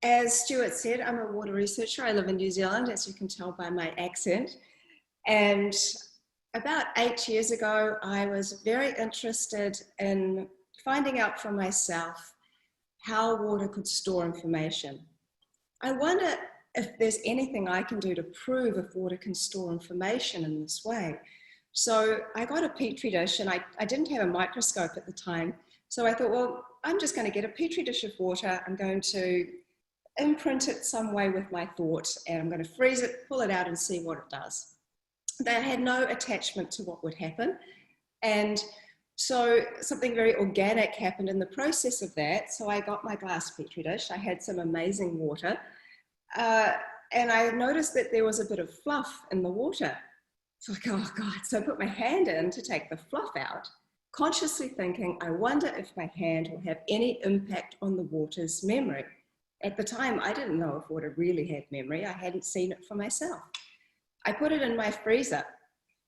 As Stuart said, I'm a water researcher. I live in New Zealand, as you can tell by my accent. And about 8 years ago, I was very interested in finding out for myself how water could store information. I wonder if there's anything I can do to prove if water can store information in this way. So I got a petri dish, and I didn't have a microscope at the time. So I thought, well, I'm just going to get a petri dish of water. I'm going to imprint it some way with my thought, and I'm going to freeze it, pull it out, and see what it does. They had no attachment to what would happen. And so something very organic happened in the process of that. So I got my glass petri dish. I had some amazing water. And I noticed that there was a bit of fluff in the water. So like, oh God. So I put my hand in to take the fluff out, consciously thinking, I wonder if my hand will have any impact on the water's memory. At the time, I didn't know if water really had memory. I hadn't seen it for myself. I put it in my freezer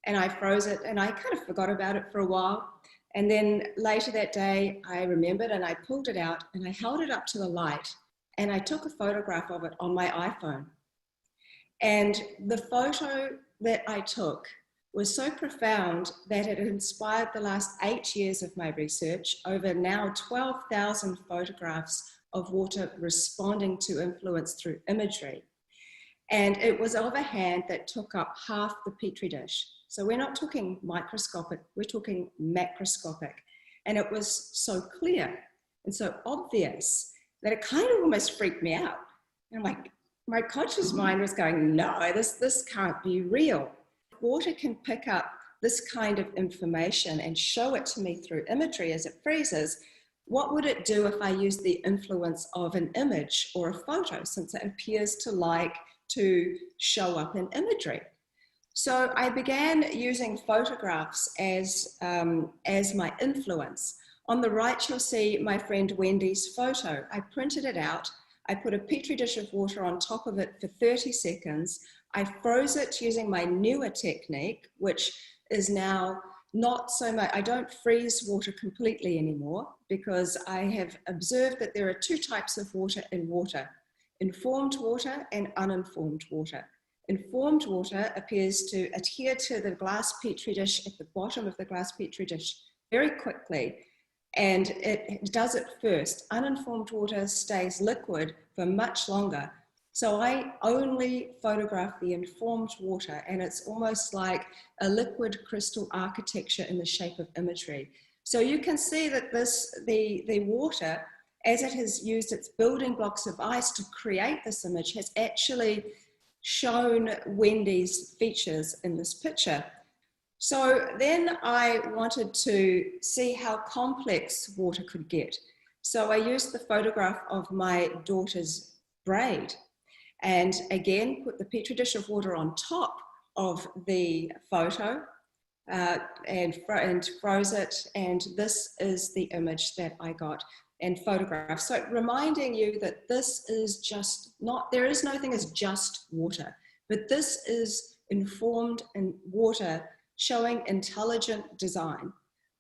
and I froze it, and I kind of forgot about it for a while. And then later that day, I remembered and I pulled it out and I held it up to the light and I took a photograph of it on my iPhone. And the photo that I took was so profound that it inspired the last 8 years of my research, over now 12,000 photographs of water responding to influence through imagery. And it was of a hand that took up half the petri dish. So we're not talking microscopic, we're talking macroscopic. And it was so clear and so obvious that it kind of almost freaked me out. And my conscious mind was going, no, this can't be real. Water can pick up this kind of information and show it to me through imagery as it freezes. What would it do if I used the influence of an image or a photo, since it appears to like to show up in imagery? So I began using photographs as my influence. On the right, you'll see my friend Wendy's photo. I printed it out. I put a petri dish of water on top of it for 30 seconds. I froze it using my newer technique, which is now not so much, I don't freeze water completely anymore, because I have observed that there are two types of water in water: informed water and uninformed water. Informed water appears to adhere to the glass petri dish at the bottom of the glass petri dish very quickly, and it does it first. Uninformed water stays liquid for much longer. So I only photograph the informed water, and it's almost like a liquid crystal architecture in the shape of imagery. So you can see that the water, as it has used its building blocks of ice to create this image, has actually shown Wendy's features in this picture. So then I wanted to see how complex water could get. So I used the photograph of my daughter's braid, and again put the petri dish of water on top of the photo and froze it, and this is the image that I got and photographed. So reminding you that this is just not, there is no thing as just water, but this is informed in water showing intelligent design.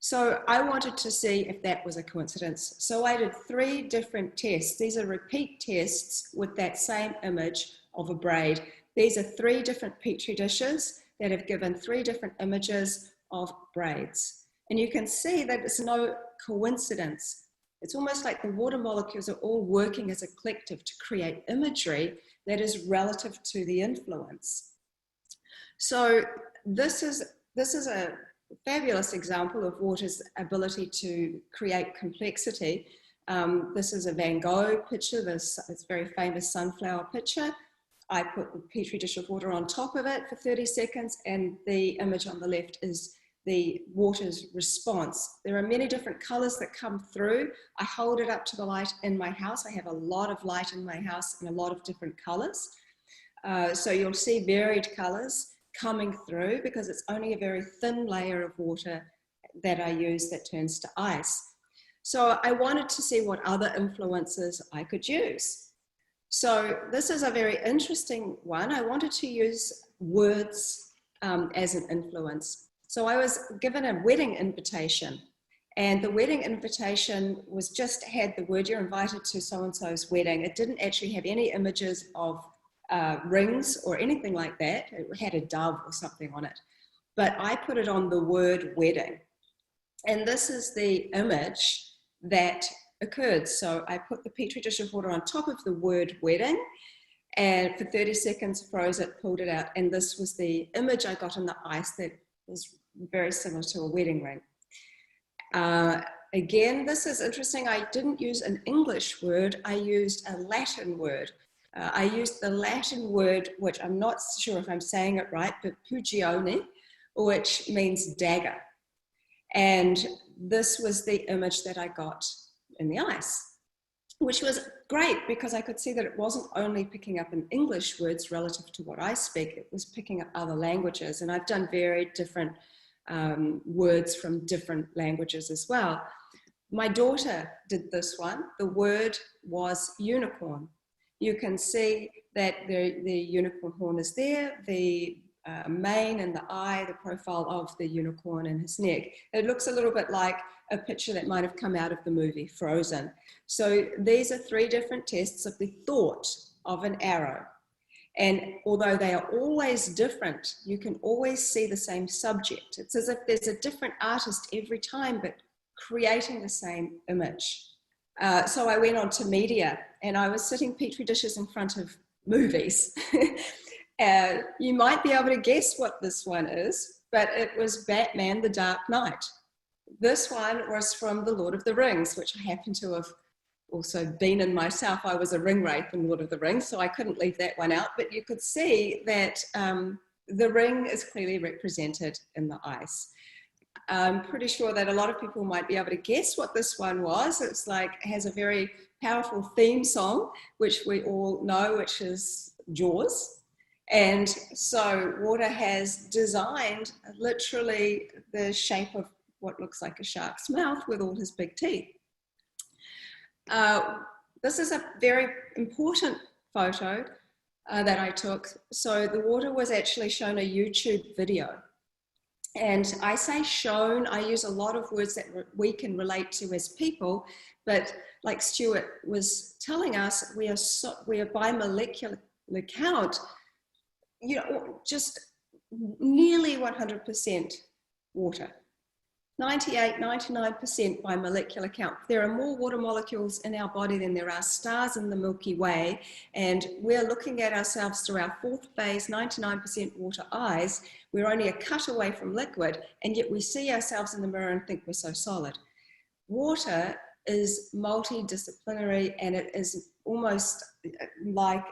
So I wanted to see if that was a coincidence. So I did 3 different tests. These are repeat tests with that same image of a braid. These are 3 different petri dishes that have given 3 different images of braids. And you can see that it's no coincidence. It's almost like the water molecules are all working as a collective to create imagery that is relative to the influence. So this is a fabulous example of water's ability to create complexity. This is a Van Gogh picture, this very famous sunflower picture. I put the petri dish of water on top of it for 30 seconds, and the image on the left is the water's response. There are many different colors that come through. I hold it up to the light in my house. I have a lot of light in my house and a lot of different colors. So you'll see varied colors coming through because it's only a very thin layer of water that I use that turns to ice. So I wanted to see what other influences I could use. So this is a very interesting one. I wanted to use words as an influence. So I was given a wedding invitation, And the wedding invitation was just had the word, "You're invited to so-and-so's wedding." It didn't actually have any images of rings or anything like that. It had a dove or something on it. But I put it on the word "wedding." And this is the image that occurred. So I put the Petri dish of water on top of the word "wedding," and for 30 seconds froze it, pulled it out. And this was the image I got in the ice that was very similar to a wedding ring. Again, this is interesting. I didn't use an English word. I used a Latin word. I used the Latin word, which I'm not sure if I'm saying it right, but pugione, which means dagger. And this was the image that I got in the ice, which was great because I could see that it wasn't only picking up in English words relative to what I speak, it was picking up other languages. And I've done very different words from different languages as well. My daughter did this one. The word was unicorn. You can see that the unicorn horn is there, the mane and the eye, the profile of the unicorn in his neck. It looks a little bit like a picture that might have come out of the movie Frozen. So these are 3 different tests of the thought of an arrow. And although they are always different, you can always see the same subject. It's as if there's a different artist every time, but creating the same image. So I went on to media and I was sitting Petri dishes in front of movies. You might be able to guess what this one is, but it was Batman: The Dark Knight. This one was from The Lord of the Rings, which I happen to have also been in myself. I was a ring wraith in Lord of the Rings, so I couldn't leave that one out, but you could see that the ring is clearly represented in the ice. I'm pretty sure that a lot of people might be able to guess what this one was. It's like, it has a very powerful theme song, which we all know, which is Jaws. And so water has designed literally the shape of what looks like a shark's mouth with all his big teeth. This is a very important photo that I took. So the water was actually shown a YouTube video. And I say shown, I use a lot of words that we can relate to as people, but like Stuart was telling us, we are by molecular count, you know, just nearly 100% water. 98, 99% by molecular count. There are more water molecules in our body than there are stars in the Milky Way, and we're looking at ourselves through our 4th phase, 99% water eyes. We're only a cut away from liquid, and yet we see ourselves in the mirror and think we're so solid. Water is multidisciplinary, and it is almost like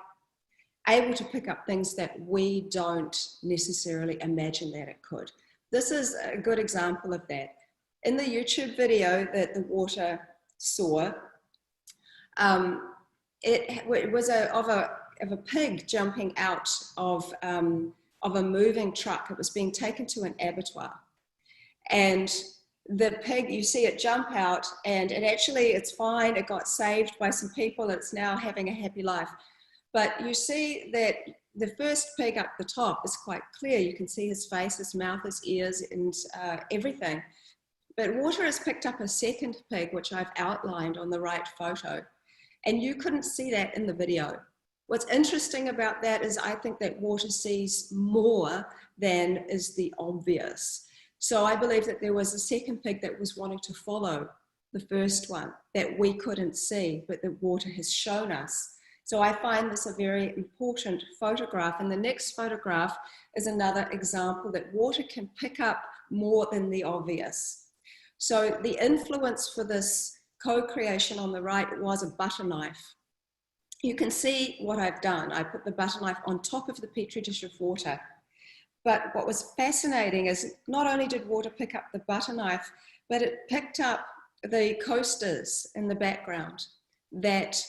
able to pick up things that we don't necessarily imagine that it could. This is a good example of that. In the YouTube video that the water saw, it was of a pig jumping out of a moving truck. It was being taken to an abattoir. And the pig, you see it jump out, and it's fine. It got saved by some people. It's now having a happy life. But you see that the first pig up the top is quite clear. You can see his face, his mouth, his ears, and everything. But water has picked up a second pig, which I've outlined on the right photo. And you couldn't see that in the video. What's interesting about that is I think that water sees more than is the obvious. So I believe that there was a second pig that was wanting to follow the first one that we couldn't see, but the water has shown us. So I find this a very important photograph. And the next photograph is another example that water can pick up more than the obvious. So the influence for this co-creation on the right was a butter knife. You can see what I've done. I put the butter knife on top of the Petri dish of water. But what was fascinating is not only did water pick up the butter knife, but it picked up the coasters in the background that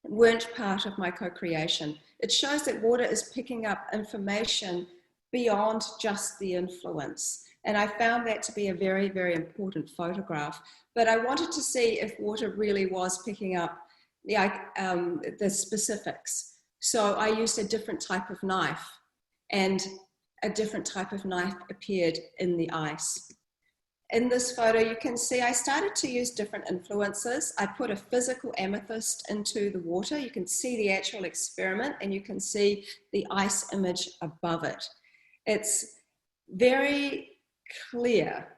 weren't part of my co-creation. It shows that water is picking up information beyond just the influence. And I found that to be a very, very important photograph. But I wanted to see if water really was picking up the specifics. So I used a different type of knife, and a different type of knife appeared in the ice. In this photo, you can see I started to use different influences. I put a physical amethyst into the water. You can see the actual experiment and you can see the ice image above it. It's very clear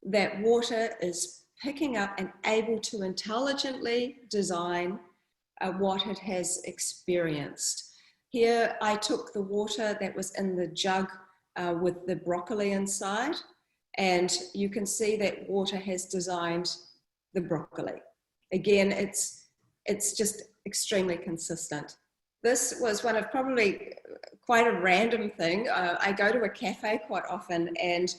that water is picking up and able to intelligently design what it has experienced. Here I took the water that was in the jug with the broccoli inside, and you can see that water has designed the broccoli. Again, it's just extremely consistent. This was one of probably quite a random thing. I go to a cafe quite often, and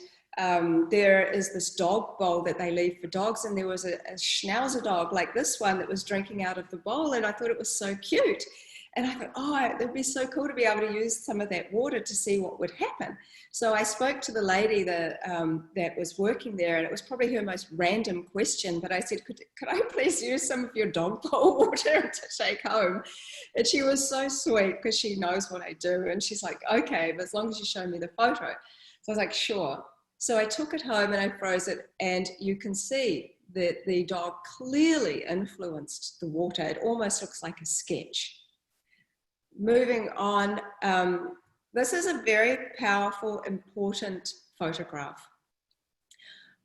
there is this dog bowl that they leave for dogs, and there was a schnauzer dog like this one that was drinking out of the bowl, and I thought it was so cute. And I thought, oh, it would be so cool to be able to use some of that water to see what would happen. So I spoke to the lady that was working there, and it was probably her most random question, but I said, could I please use some of your dog bowl water to take home? And she was so sweet because she knows what I do. And she's like, okay, but as long as you show me the photo. So I was like, sure. So I took it home and I froze it, and you can see that the dog clearly influenced the water. It almost looks like a sketch. Moving on, this is a very powerful, important photograph.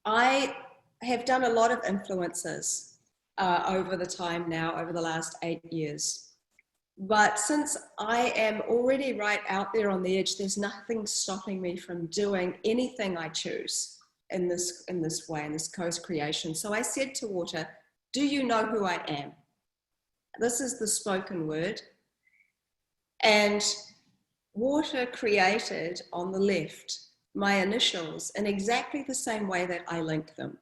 I have done a lot of influences over the time now, over the last 8 years. But since I am already right out there on the edge, there's nothing stopping me from doing anything I choose in this way, in this co-creation. So I said to water, do you know who I am? This is the spoken word. And water created on the left my initials in exactly the same way that I link them.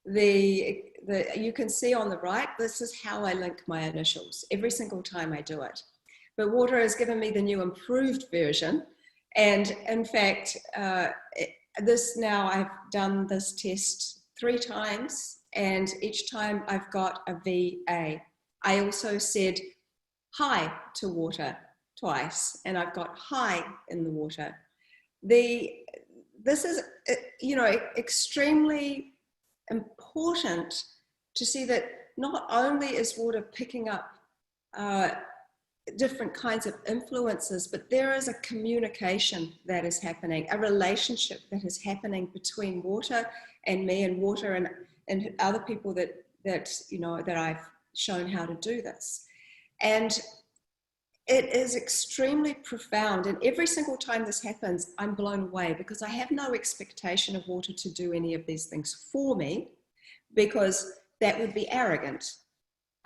You can see on the right, this is how I link my initials every single time I do it. But water has given me the new improved version. And in fact, I've done this test 3 times, and each time I've got a VA. I also said hi to water twice, and I've got hi in the water. This is, extremely important to see that not only is water picking up different kinds of influences, but there is a communication that is happening, a relationship that is happening between water and me, and water and other people that I've shown how to do this. And it is extremely profound, and every single time this happens, I'm blown away because I have no expectation of water to do any of these things for me, because that would be arrogant.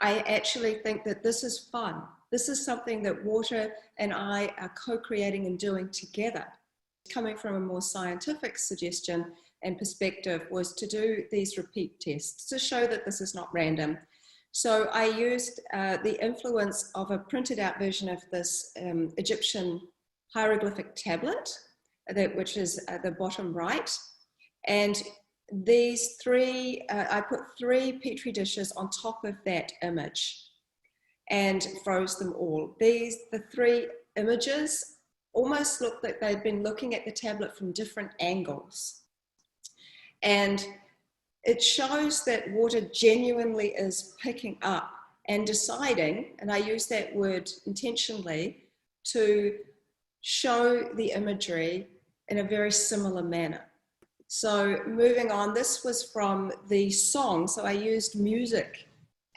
I actually think that this is fun. This is something that water and I are co-creating and doing together. Coming from a more scientific suggestion and perspective was to do these repeat tests to show that this is not random. So I used the influence of a printed out version of this Egyptian hieroglyphic tablet, which is at the bottom right. And these 3, I put 3 Petri dishes on top of that image and froze them all. The 3 images almost looked like they'd been looking at the tablet from different angles. And it shows that water genuinely is picking up and deciding, and I use that word intentionally, to show the imagery in a very similar manner. So moving on, this was from the song. So I used music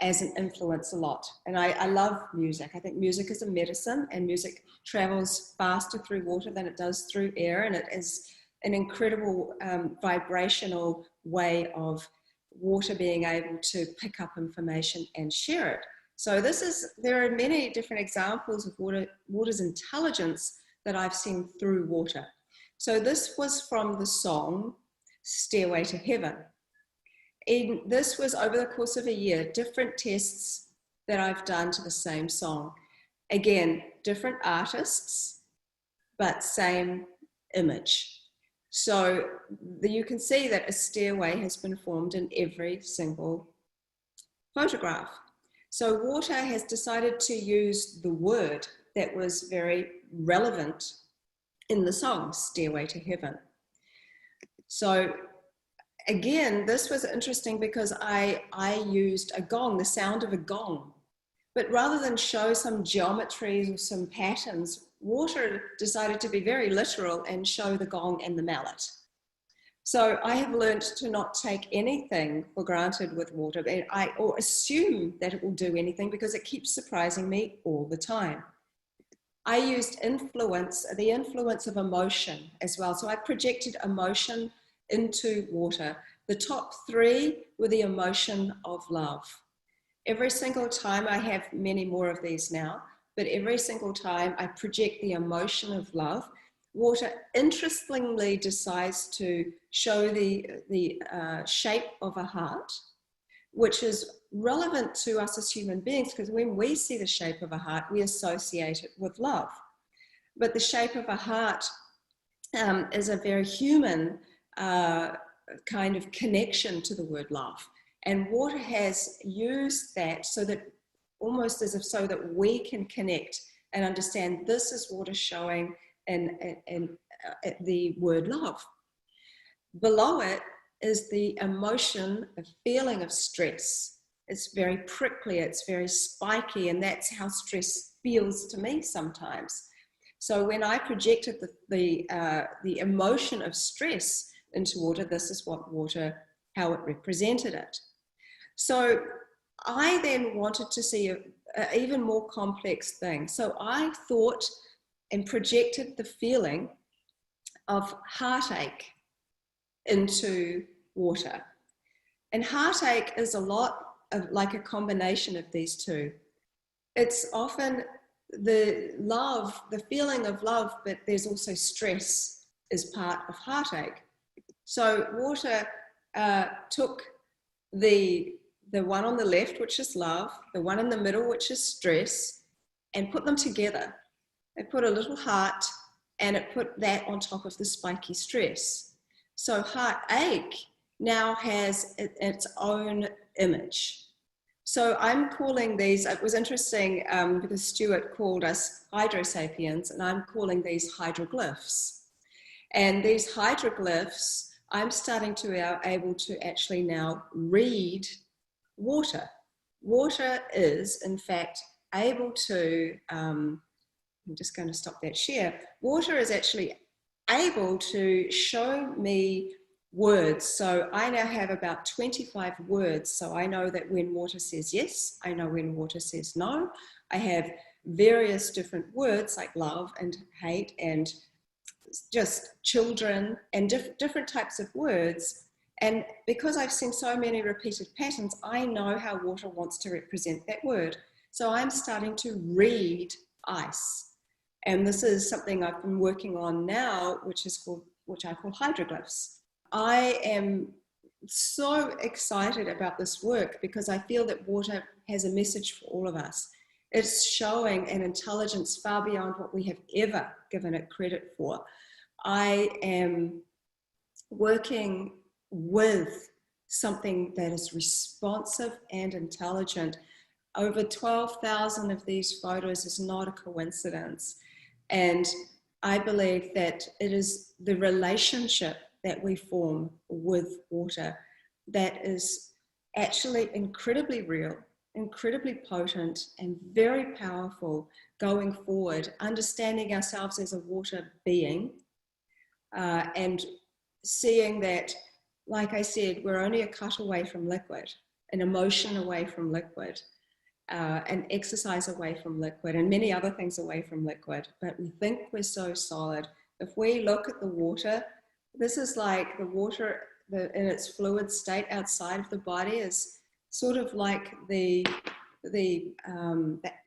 as an influence a lot. And I love music. I think music is a medicine, and music travels faster through water than it does through air. And it is an incredible vibrational way of water being able to pick up information and share it. So there are many different examples of water's intelligence that I've seen through water. So this was from the song Stairway to Heaven. This was over the course of a year, different tests that I've done to the same song. Again, different artists, but same image. So you can see that a stairway has been formed in every single photograph. So water has decided to use the word that was very relevant in the song Stairway to Heaven. So again, this was interesting because I used a gong, the sound of a gong. But rather than show some geometries or some patterns, water decided to be very literal and show the gong and the mallet. So I have learned to not take anything for granted with water, or assume that it will do anything, because it keeps surprising me all the time. I used the influence of emotion as well. So I projected emotion into water. The top three were the emotion of love. Every single time, I have many more of these now, but every single time I project the emotion of love, water interestingly decides to show the shape of a heart, which is relevant to us as human beings, because when we see the shape of a heart, we associate it with love. But the shape of a heart is a very human kind of connection to the word love. And water has used that so that almost as if so that we can connect and understand this is water showing in the word love. Below it is the emotion, the feeling of stress. It's very prickly, it's very spiky, and that's how stress feels to me sometimes. So when I projected the emotion of stress into water, this is what water, how it represented it. So I then wanted to see an even more complex thing. So I thought and projected the feeling of heartache into water. And heartache is a lot of like a combination of these two. It's often the love, the feeling of love, but there's also stress is part of heartache. So water took the one on the left, which is love, the one in the middle, which is stress, and put them together. It put a little heart and it put that on top of the spiky stress. So heartache now has its own image. So I'm calling these, it was interesting because Stuart called us hydrosapiens, and I'm calling these hydroglyphs. And these hydroglyphs, I'm starting to be able to actually now read water. Water is, in fact, able to, I'm just going to stop that share. Water is actually able to show me words. So I now have about 25 words. So I know that when water says yes, I know when water says no. I have various different words like love and hate and just children and different types of words. And because I've seen so many repeated patterns, I know how water wants to represent that word. So I'm starting to read ice. And this is something I've been working on now, which I call hydroglyphs. I am so excited about this work because I feel that water has a message for all of us. It's showing an intelligence far beyond what we have ever given it credit for. I am working with something that is responsive and intelligent. Over 12,000 of these photos is not a coincidence. And I believe that it is the relationship that we form with water that is actually incredibly real, incredibly potent, and very powerful going forward, understanding ourselves as a water being and seeing that, like I said, we're only a cut away from liquid, an emotion away from liquid, an exercise away from liquid, and many other things away from liquid. But we think we're so solid. If we look at the water, this is like the water in its fluid state outside of the body is sort of like the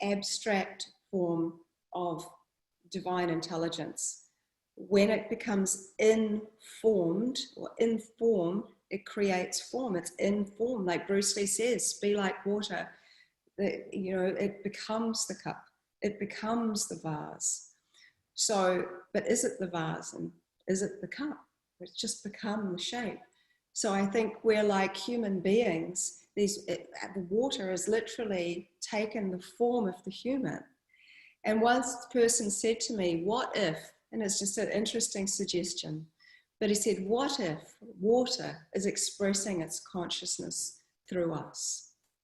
abstract form of divine intelligence. When it becomes informed or in form, it creates form. It's in form, like Bruce Lee says, be like water. It becomes the cup. It becomes the vase. So, but is it the vase and is it the cup? It's just become the shape. So I think we're like human beings. The water has literally taken the form of the human. And once the person said to me, what if, and it's just an interesting suggestion, But he said, what if water is expressing its consciousness through us?